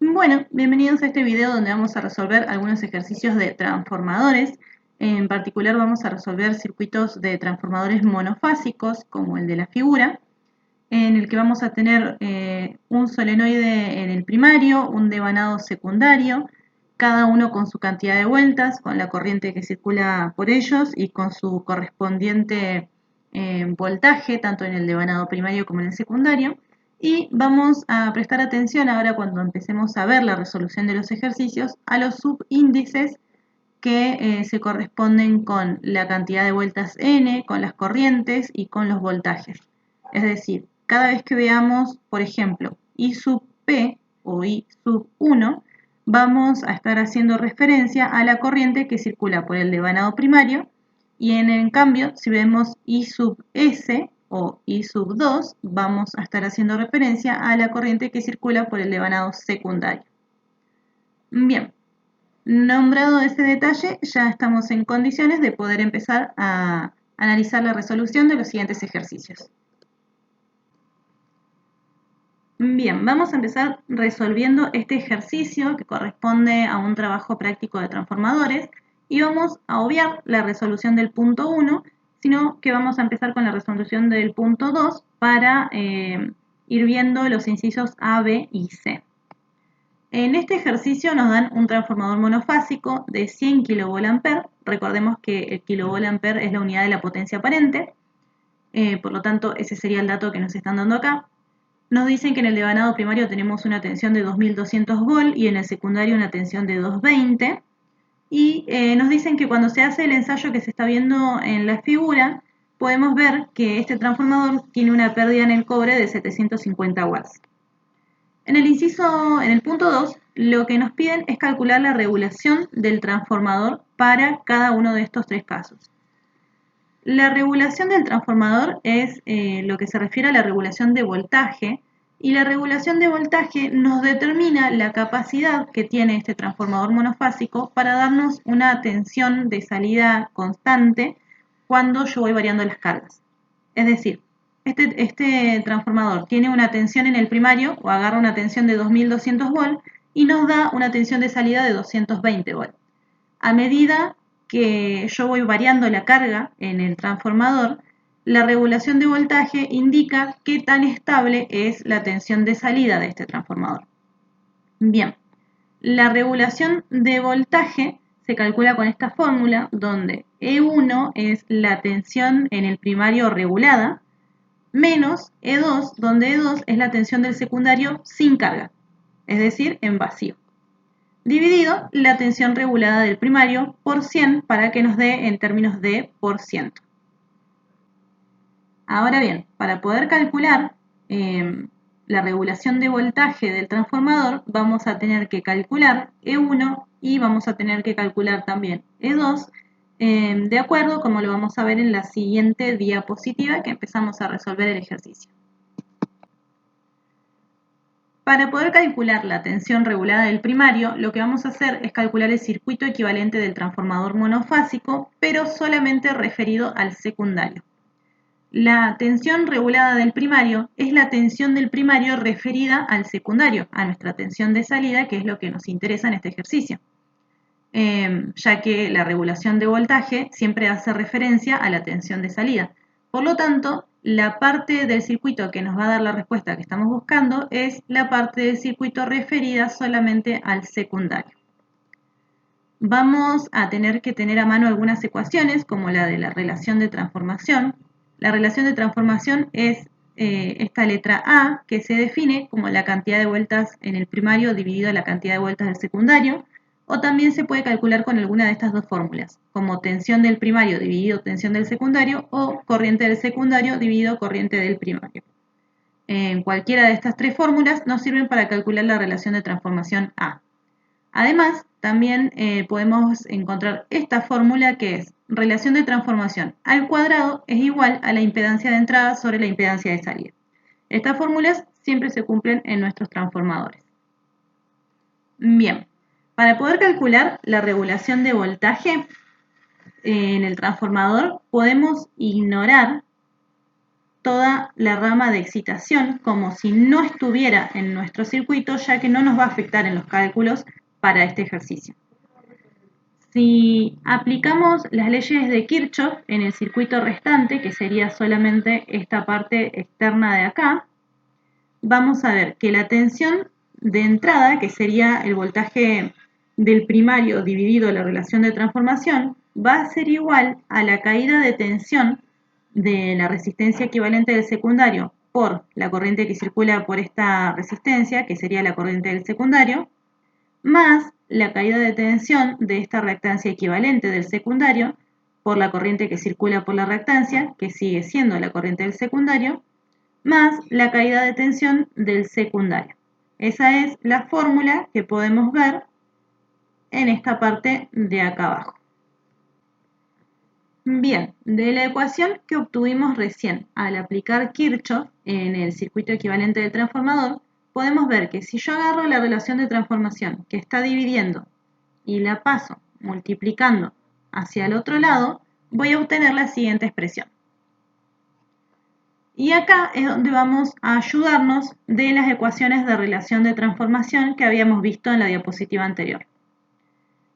Bueno, bienvenidos a este video donde vamos a resolver algunos ejercicios de transformadores. En particular vamos a resolver circuitos de transformadores monofásicos, como el de la figura, en el que vamos a tener un solenoide en el primario, un devanado secundario, cada uno con su cantidad de vueltas, con la corriente que circula por ellos y con su correspondiente voltaje, tanto en el devanado primario como en el secundario. Y vamos a prestar atención ahora cuando empecemos a ver la resolución de los ejercicios a los subíndices que se corresponden con la cantidad de vueltas n, con las corrientes y con los voltajes. Es decir, cada vez que veamos, por ejemplo, I sub P o I sub 1, vamos a estar haciendo referencia a la corriente que circula por el devanado primario y en cambio, si vemos I sub S o I sub 2, vamos a estar haciendo referencia a la corriente que circula por el devanado secundario. Bien, nombrado ese detalle, ya estamos en condiciones de poder empezar a analizar la resolución de los siguientes ejercicios. Bien, vamos a empezar resolviendo este ejercicio que corresponde a un trabajo práctico de transformadores y vamos a obviar la resolución del punto 1, sino que vamos a empezar con la resolución del punto 2 para ir viendo los incisos A, B y C. En este ejercicio nos dan un transformador monofásico de 100 kVA. Recordemos que el kVA es la unidad de la potencia aparente, por lo tanto ese sería el dato que nos están dando acá. Nos dicen que en el devanado primario tenemos una tensión de 2200 volt y en el secundario una tensión de 220. Y nos dicen que cuando se hace el ensayo que se está viendo en la figura, podemos ver que este transformador tiene una pérdida en el cobre de 750 watts. En el punto 2, lo que nos piden es calcular la regulación del transformador para cada uno de estos tres casos. La regulación del transformador es lo que se refiere a la regulación de voltaje, y la regulación de voltaje nos determina la capacidad que tiene este transformador monofásico para darnos una tensión de salida constante cuando yo voy variando las cargas. Es decir, este transformador tiene una tensión en el primario o agarra una tensión de 2200 volts y nos da una tensión de salida de 220 volts. A medida que yo voy variando la carga en el transformador, la regulación de voltaje indica qué tan estable es la tensión de salida de este transformador. Bien, la regulación de voltaje se calcula con esta fórmula donde E1 es la tensión en el primario regulada, menos E2, donde E2 es la tensión del secundario sin carga, es decir, en vacío, dividido la tensión regulada del primario por 100 para que nos dé en términos de por ciento. Ahora bien, para poder calcular la regulación de voltaje del transformador, vamos a tener que calcular E1 y vamos a tener que calcular también E2, de acuerdo como lo vamos a ver en la siguiente diapositiva que empezamos a resolver el ejercicio. Para poder calcular la tensión regulada del primario, lo que vamos a hacer es calcular el circuito equivalente del transformador monofásico, pero solamente referido al secundario. La tensión regulada del primario es la tensión del primario referida al secundario, a nuestra tensión de salida, que es lo que nos interesa en este ejercicio, ya que la regulación de voltaje siempre hace referencia a la tensión de salida. Por lo tanto, la parte del circuito que nos va a dar la respuesta que estamos buscando es la parte del circuito referida solamente al secundario. Vamos a tener que tener a mano algunas ecuaciones, como la de la relación de transformación. La relación de transformación es esta letra A, que se define como la cantidad de vueltas en el primario dividido la cantidad de vueltas del secundario, o también se puede calcular con alguna de estas dos fórmulas, como tensión del primario dividido tensión del secundario o corriente del secundario dividido corriente del primario. Cualquiera de estas tres fórmulas nos sirven para calcular la relación de transformación A. Además, también podemos encontrar esta fórmula que es relación de transformación al cuadrado es igual a la impedancia de entrada sobre la impedancia de salida. Estas fórmulas siempre se cumplen en nuestros transformadores. Bien, para poder calcular la regulación de voltaje en el transformador podemos ignorar toda la rama de excitación como si no estuviera en nuestro circuito, ya que no nos va a afectar en los cálculos para este ejercicio. Si aplicamos las leyes de Kirchhoff en el circuito restante, que sería solamente esta parte externa de acá, vamos a ver que la tensión de entrada, que sería el voltaje del primario dividido la relación de transformación, va a ser igual a la caída de tensión de la resistencia equivalente del secundario por la corriente que circula por esta resistencia, que sería la corriente del secundario, más la caída de tensión de esta reactancia equivalente del secundario por la corriente que circula por la reactancia, que sigue siendo la corriente del secundario, más la caída de tensión del secundario. Esa es la fórmula que podemos ver en esta parte de acá abajo. Bien, de la ecuación que obtuvimos recién al aplicar Kirchhoff en el circuito equivalente del transformador, podemos ver que si yo agarro la relación de transformación que está dividiendo y la paso multiplicando hacia el otro lado, voy a obtener la siguiente expresión. Y acá es donde vamos a ayudarnos de las ecuaciones de relación de transformación que habíamos visto en la diapositiva anterior.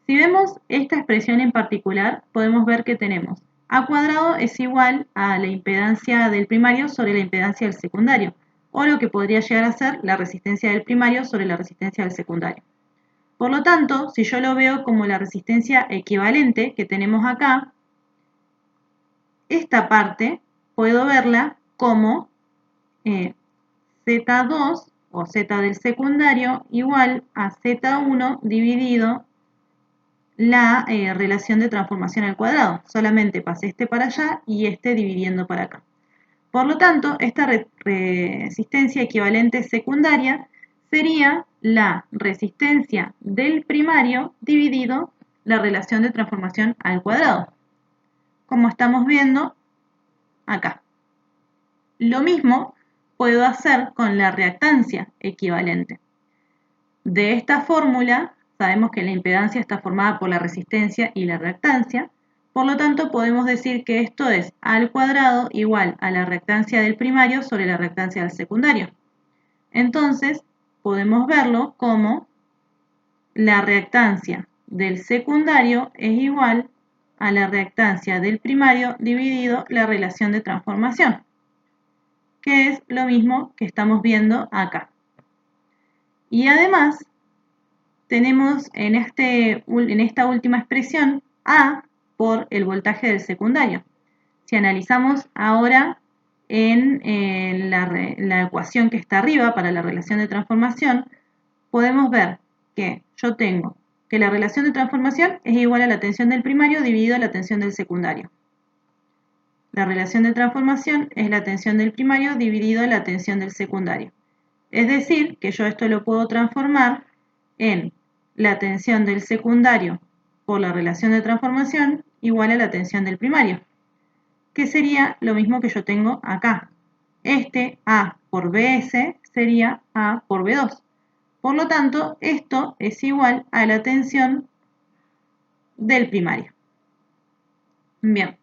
Si vemos esta expresión en particular, podemos ver que tenemos A cuadrado es igual a la impedancia del primario sobre la impedancia del secundario, o lo que podría llegar a ser la resistencia del primario sobre la resistencia del secundario. Por lo tanto, si yo lo veo como la resistencia equivalente que tenemos acá, esta parte puedo verla como Z2 o Z del secundario igual a Z1 dividido la relación de transformación al cuadrado. Solamente pasé este para allá y este dividiendo para acá. Por lo tanto, esta resistencia equivalente secundaria sería la resistencia del primario dividido la relación de transformación al cuadrado, como estamos viendo acá. Lo mismo puedo hacer con la reactancia equivalente. De esta fórmula sabemos que la impedancia está formada por la resistencia y la reactancia, por lo tanto podemos decir que esto es A al cuadrado igual a la reactancia del primario sobre la reactancia del secundario. Entonces podemos verlo como la reactancia del secundario es igual a la reactancia del primario dividido la relación de transformación, que es lo mismo que estamos viendo acá. Y además tenemos en esta última expresión A por el voltaje del secundario. Si analizamos ahora en la ecuación que está arriba para la relación de transformación, podemos ver que yo tengo que la relación de transformación es igual a la tensión del primario dividido a la tensión del secundario. La relación de transformación es la tensión del primario dividido a la tensión del secundario. Es decir, que yo esto lo puedo transformar en la tensión del secundario por la relación de transformación igual a la tensión del primario, que sería lo mismo que yo tengo acá. Este A por BS sería A por B2. Por lo tanto, esto es igual a la tensión del primario. Bien.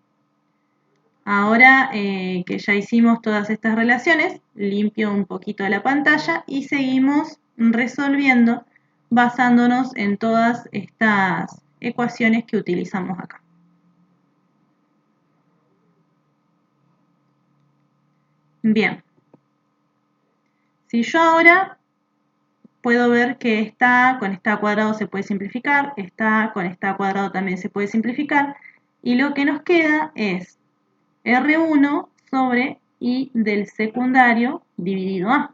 Ahora que ya hicimos todas estas relaciones, limpio un poquito la pantalla y seguimos resolviendo basándonos en todas estas ecuaciones que utilizamos acá. Bien, si yo ahora puedo ver que esta con esta cuadrado se puede simplificar, esta con esta cuadrado también se puede simplificar, y lo que nos queda es R1 sobre I del secundario dividido A.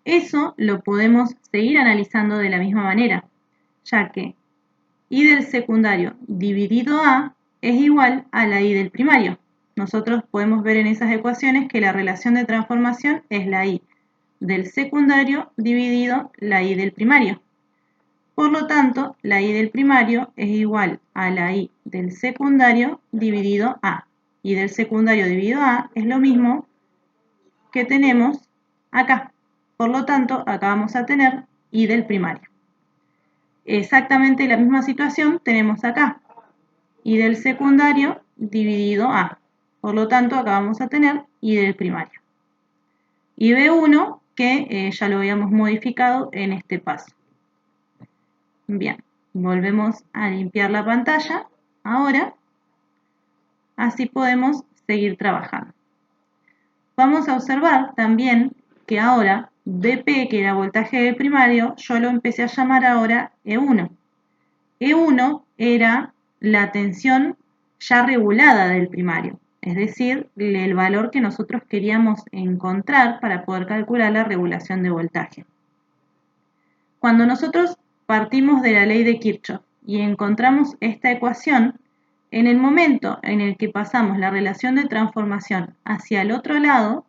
Eso lo podemos seguir analizando de la misma manera, ya que I del secundario dividido A es igual a la I del primario. Nosotros podemos ver en esas ecuaciones que la relación de transformación es la I del secundario dividido la I del primario. Por lo tanto, la I del primario es igual a la I del secundario dividido A. I del secundario dividido A es lo mismo que tenemos acá. Por lo tanto, acá vamos a tener I del primario. Exactamente la misma situación tenemos acá. I del secundario dividido A. Por lo tanto, acá vamos a tener I del primario. Y B1, que ya lo habíamos modificado en este paso. Bien, volvemos a limpiar la pantalla. Ahora, así podemos seguir trabajando. Vamos a observar también que ahora BP, que era voltaje del primario, yo lo empecé a llamar ahora E1. E1 era la tensión ya regulada del primario, es decir, el valor que nosotros queríamos encontrar para poder calcular la regulación de voltaje. Cuando nosotros partimos de la ley de Kirchhoff y encontramos esta ecuación, en el momento en el que pasamos la relación de transformación hacia el otro lado,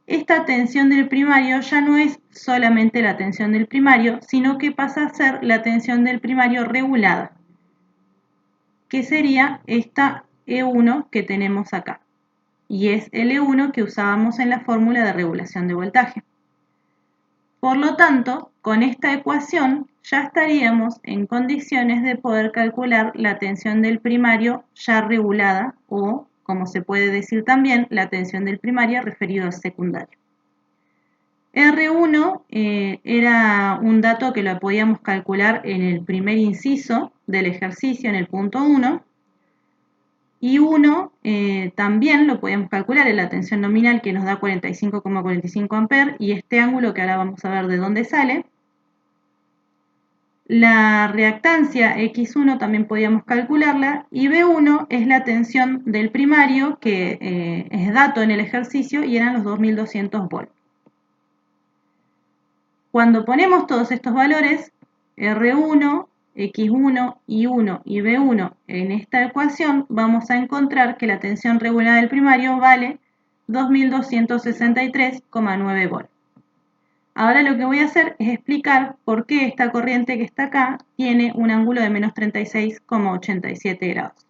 esta tensión del primario ya no es solamente la tensión del primario, sino que pasa a ser la tensión del primario regulada, que sería esta E1 que tenemos acá. Y es el E1 que usábamos en la fórmula de regulación de voltaje. Por lo tanto, con esta ecuación ya estaríamos en condiciones de poder calcular la tensión del primario ya regulada o, como se puede decir también, la tensión del primario referido al secundario. R1 era un dato que lo podíamos calcular en el primer inciso del ejercicio, en el punto 1. Y 1 también lo podíamos calcular en la tensión nominal, que nos da 45,45 amperes, y este ángulo que ahora vamos a ver de dónde sale. La reactancia X1 también podíamos calcularla, y B1 es la tensión del primario, que es dato en el ejercicio, y eran los 2200 volts. Cuando ponemos todos estos valores, R1, X1, Y1 y B1 en esta ecuación, vamos a encontrar que la tensión regulada del primario vale 2263,9 volts. Ahora lo que voy a hacer es explicar por qué esta corriente que está acá tiene un ángulo de menos 36,87 grados.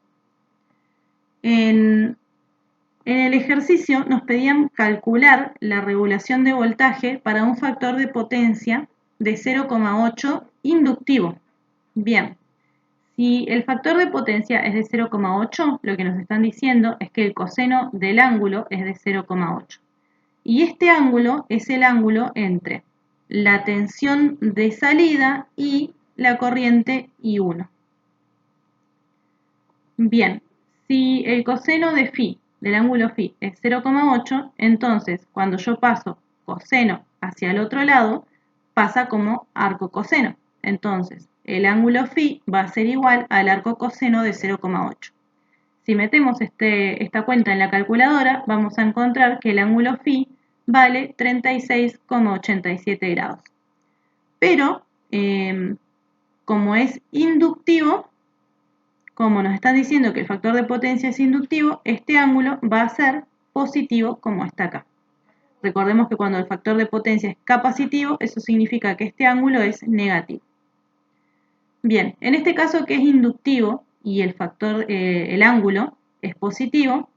En el ejercicio nos pedían calcular la regulación de voltaje para un factor de potencia de 0,8 inductivo. Bien, si el factor de potencia es de 0,8, lo que nos están diciendo es que el coseno del ángulo es de 0,8. Y este ángulo es el ángulo entre la tensión de salida y la corriente I1. Bien, si el coseno de phi del ángulo phi es 0,8, entonces cuando yo paso coseno hacia el otro lado, pasa como arco coseno. Entonces, el ángulo phi va a ser igual al arco coseno de 0,8. Si metemos esta cuenta en la calculadora, vamos a encontrar que el ángulo phi vale 36,87 grados. Pero, como es inductivo, como nos están diciendo que el factor de potencia es inductivo, este ángulo va a ser positivo como está acá. Recordemos que cuando el factor de potencia es capacitivo, eso significa que este ángulo es negativo. Bien, en este caso que es inductivo y el ángulo es positivo,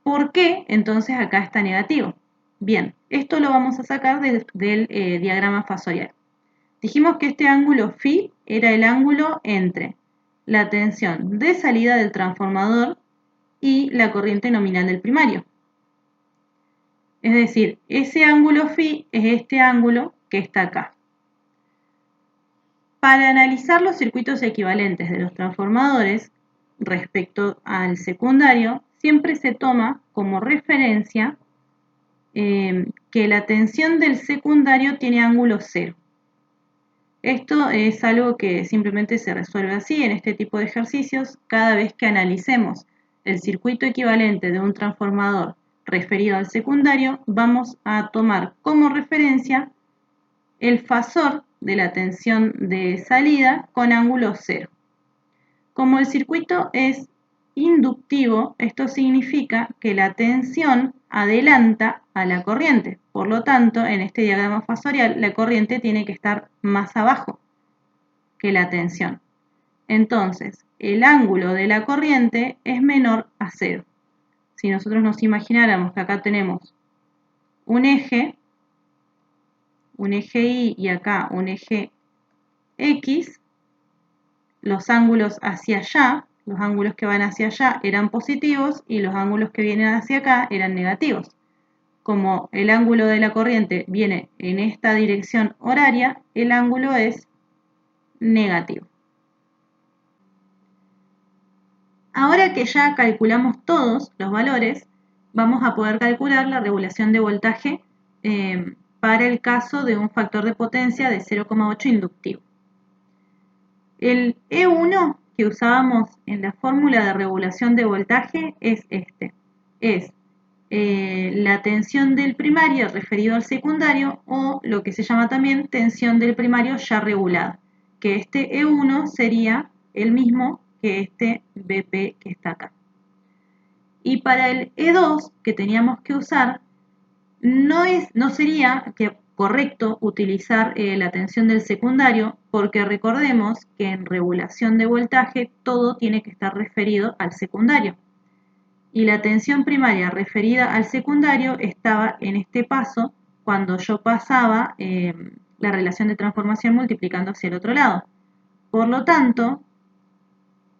¿por qué entonces acá está negativo? Bien, esto lo vamos a sacar del diagrama fasorial. Dijimos que este ángulo phi era el ángulo entre la tensión de salida del transformador y la corriente nominal del primario. Es decir, ese ángulo phi es este ángulo que está acá. Para analizar los circuitos equivalentes de los transformadores respecto al secundario, siempre se toma como referencia que la tensión del secundario tiene ángulo cero. Esto es algo que simplemente se resuelve así en este tipo de ejercicios. Cada vez que analicemos el circuito equivalente de un transformador referido al secundario, vamos a tomar como referencia el fasor de la tensión de salida con ángulo cero. Como el circuito es inductivo, esto significa que la tensión adelanta a la corriente. Por lo tanto, en este diagrama fasorial, la corriente tiene que estar más abajo que la tensión. Entonces, el ángulo de la corriente es menor a cero. Si nosotros nos imagináramos que acá tenemos un eje Y y acá un eje X, los ángulos hacia allá los ángulos que van hacia allá eran positivos y los ángulos que vienen hacia acá eran negativos. Como el ángulo de la corriente viene en esta dirección horaria, el ángulo es negativo. Ahora que ya calculamos todos los valores, vamos a poder calcular la regulación de voltaje para el caso de un factor de potencia de 0,8 inductivo. El E1 que usábamos en la fórmula de regulación de voltaje es este. Es la tensión del primario referido al secundario o lo que se llama también tensión del primario ya regulada, que este E1 sería el mismo que este BP que está acá. Y para el E2 que teníamos que usar, no sería correcto utilizar la tensión del secundario porque recordemos que en regulación de voltaje todo tiene que estar referido al secundario. Y la tensión primaria referida al secundario estaba en este paso cuando yo pasaba la relación de transformación multiplicando hacia el otro lado. Por lo tanto,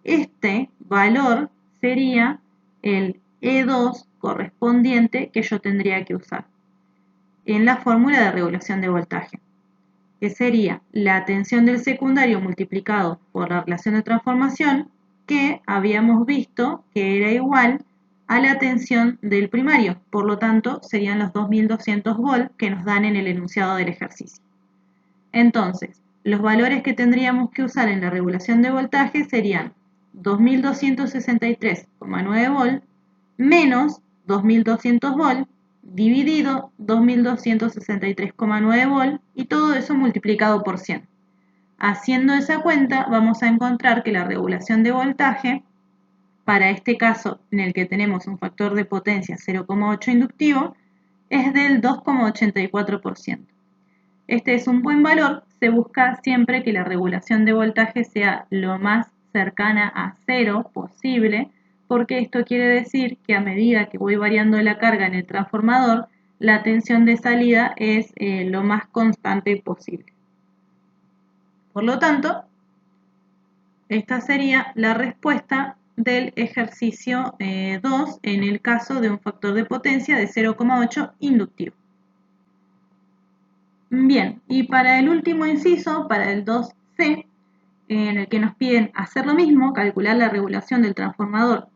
este valor sería el E2 correspondiente que yo tendría que usar en la fórmula de regulación de voltaje, que sería la tensión del secundario multiplicado por la relación de transformación que habíamos visto que era igual a la tensión del primario. Por lo tanto, serían los 2200 volts que nos dan en el enunciado del ejercicio. Entonces, los valores que tendríamos que usar en la regulación de voltaje serían 2263,9 volts menos 2200 volts dividido 2263,9 volts y todo eso multiplicado por 100. Haciendo esa cuenta vamos a encontrar que la regulación de voltaje para este caso en el que tenemos un factor de potencia 0,8 inductivo es del 2,84%. Este es un buen valor, se busca siempre que la regulación de voltaje sea lo más cercana a cero posible, porque esto quiere decir que a medida que voy variando la carga en el transformador, la tensión de salida es lo más constante posible. Por lo tanto, esta sería la respuesta del ejercicio 2 en el caso de un factor de potencia de 0,8 inductivo. Bien, y para el último inciso, para el 2C, en el que nos piden hacer lo mismo, calcular la regulación del transformador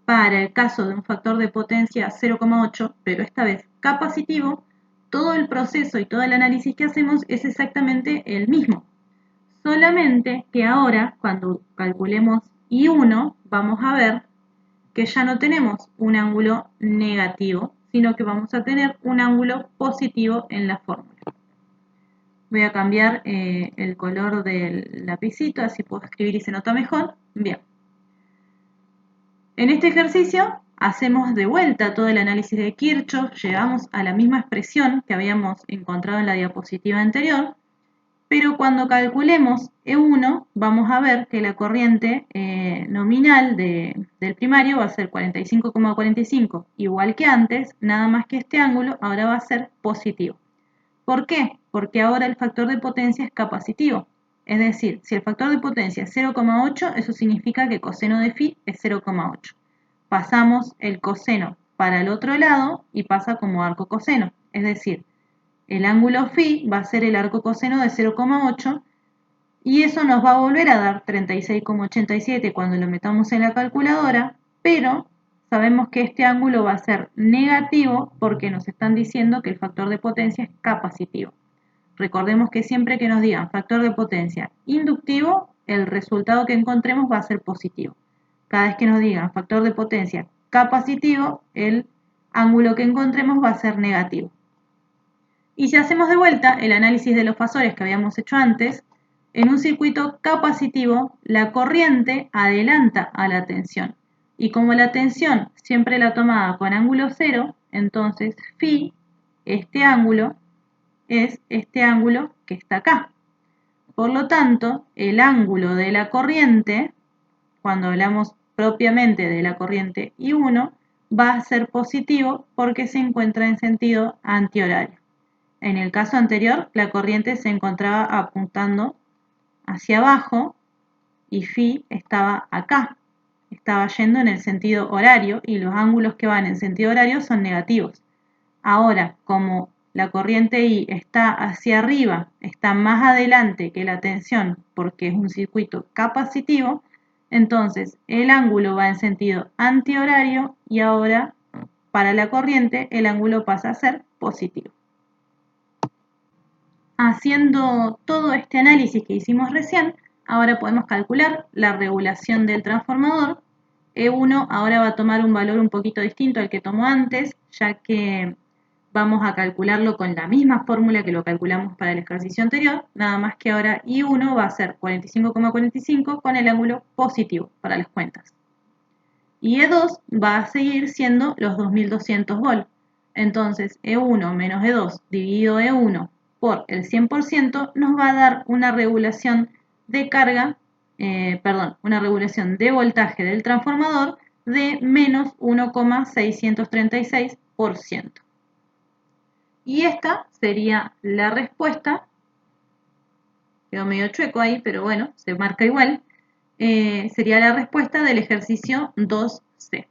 para el caso de un factor de potencia 0,8, pero esta vez capacitivo, todo el proceso y todo el análisis que hacemos es exactamente el mismo. Solamente que ahora, cuando calculemos I1, vamos a ver que ya no tenemos un ángulo negativo, sino que vamos a tener un ángulo positivo en la fórmula. Voy a cambiar el color del lapicito, así puedo escribir y se nota mejor. Bien. En este ejercicio hacemos de vuelta todo el análisis de Kirchhoff, llegamos a la misma expresión que habíamos encontrado en la diapositiva anterior, pero cuando calculemos E1 vamos a ver que la corriente nominal del primario va a ser 45,45, igual que antes, nada más que este ángulo ahora va a ser positivo. ¿Por qué? Porque ahora el factor de potencia es capacitivo. Es decir, si el factor de potencia es 0,8, eso significa que coseno de phi es 0,8. Pasamos el coseno para el otro lado y pasa como arco coseno. Es decir, el ángulo phi va a ser el arco coseno de 0,8 y eso nos va a volver a dar 36,87 cuando lo metamos en la calculadora, pero sabemos que este ángulo va a ser negativo porque nos están diciendo que el factor de potencia es capacitivo. Recordemos que siempre que nos digan factor de potencia inductivo, el resultado que encontremos va a ser positivo. Cada vez que nos digan factor de potencia capacitivo, el ángulo que encontremos va a ser negativo. Y si hacemos de vuelta el análisis de los fasores que habíamos hecho antes, en un circuito capacitivo, la corriente adelanta a la tensión. Y como la tensión siempre la tomaba con ángulo cero, entonces phi, este ángulo, es este ángulo que está acá. Por lo tanto, el ángulo de la corriente, cuando hablamos propiamente de la corriente I1, va a ser positivo porque se encuentra en sentido antihorario. En el caso anterior, la corriente se encontraba apuntando hacia abajo y phi estaba acá. estaba yendo en el sentido horario y los ángulos que van en sentido horario son negativos. Ahora, como la corriente I está hacia arriba, está más adelante que la tensión porque es un circuito capacitivo, entonces el ángulo va en sentido antihorario y ahora para la corriente el ángulo pasa a ser positivo. Haciendo todo este análisis que hicimos recién, ahora podemos calcular la regulación del transformador. E1 ahora va a tomar un valor un poquito distinto al que tomó antes, ya que vamos a calcularlo con la misma fórmula que lo calculamos para el ejercicio anterior, nada más que ahora I1 va a ser 45,45 con el ángulo positivo para las cuentas. Y E2 va a seguir siendo los 2200 volts. Entonces E1 menos E2 dividido E1 por el 100% nos va a dar una regulación de carga, una regulación de voltaje del transformador de menos 1,636%. Y esta sería la respuesta, quedó medio chueco ahí, pero bueno, se marca igual, sería la respuesta del ejercicio 2C.